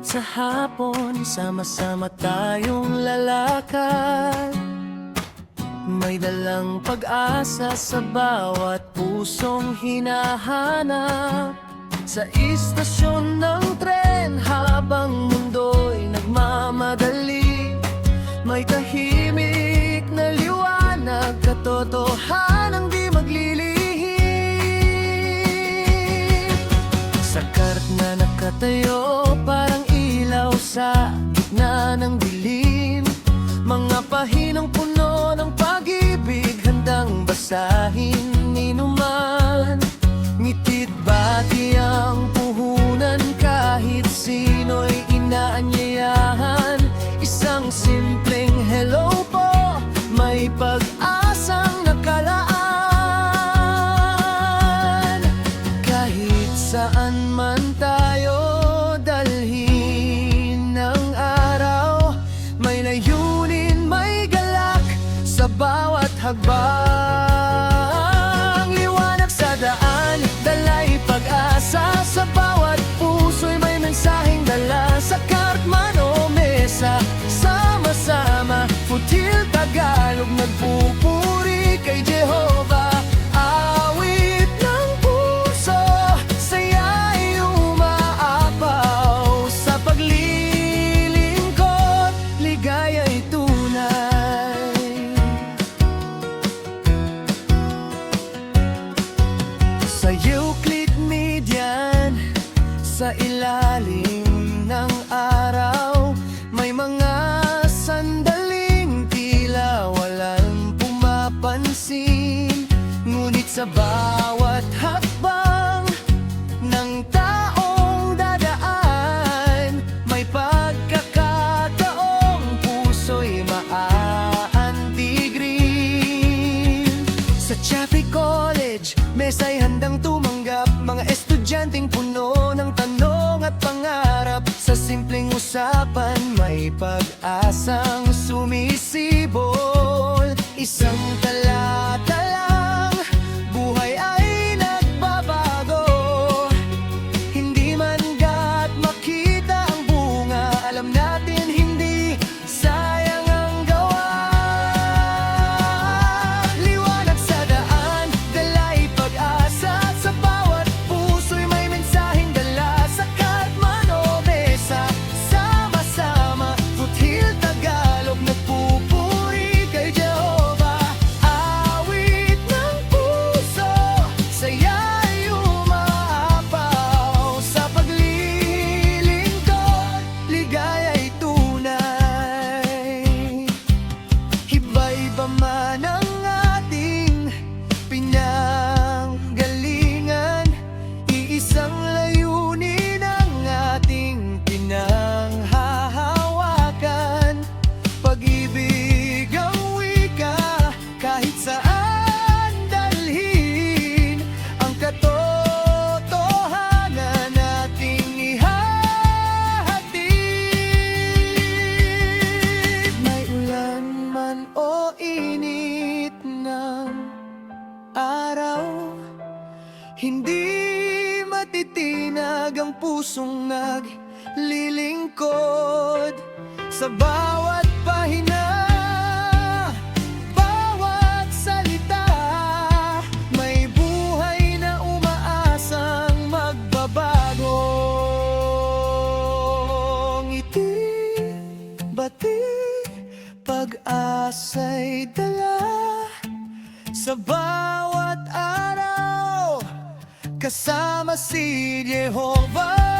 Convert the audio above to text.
sa hapon, sama-sama tayong lalakad. May dalang pag-asa sa bawat pusong hinahanap. Sa istasyon ng tren habang mundo'y nagmamadali, may tahimik na liwanag, katotohanang di maglilihim. Sa kart na nakatayo, parang ilaw sa gitna ng dilim, mga pahinang puno ng pag-ibig, handang basahin ni numan. Ngitit bati ang puhunan, kahit sino'y inaanyayahan. Isang simpleng hello po, may pag-asang nakalaan. Kahit saan man tayo dalhin ng araw, may layunin, may galak sa bawat hakbang. Liwanag sa daan, dalay pag-asa sa bawat puso'y may mensaheng dala. Sa kart man o mesa, sama-sama, Futil Tagalog, nagpupuri kay Jehovah. Awit ng puso, saya'y umaapaw. Sa paglilingkod, ligaya'y tunay. Sa Euclid Median, sa ilalim ng araw, may mga sandaling tila walang pumapansin. Ngunit sa bawat hakbang ng taong dadaan, may pagkakataong puso'y maaantig-rin. Sa Chaffey College, mesa'y handang tumanggap, mga estudyanteng puno ng tanong at pangarap. Sa simpleng usapan, may pag-asang sumisibol. Isang talata lang, buhay ay nagbabago. Hindi man gat makita ang bunga, alam natin hindi sayang ang gawa. Liwanag sa daan, dalay pag-asa sa bawat puso'y may mensaheng dala. Sa kart man o mesa, sama-sama, Futil Tagalog, nagpupuri kay Jehovah. Awit ng puso, saya'y umaapaw. Sa paglilingkod, ligaya'y tunay. Iba-iba man ang ating pinanggalingan, iisang layunin ang ating pinanghahawakan. Pag-ibig ang wika, kahit saan dalhin, ang katotohanan nating ihahatid. May ulan man o init ng araw, hindi matitinag ang pusong naglilingkod. Sa bawat pahina, bawat salita, may buhay na umaasang magbabago. Ngiti, bati, pag-asa'y dala. Sa bawat araw, kasama si Jehovah.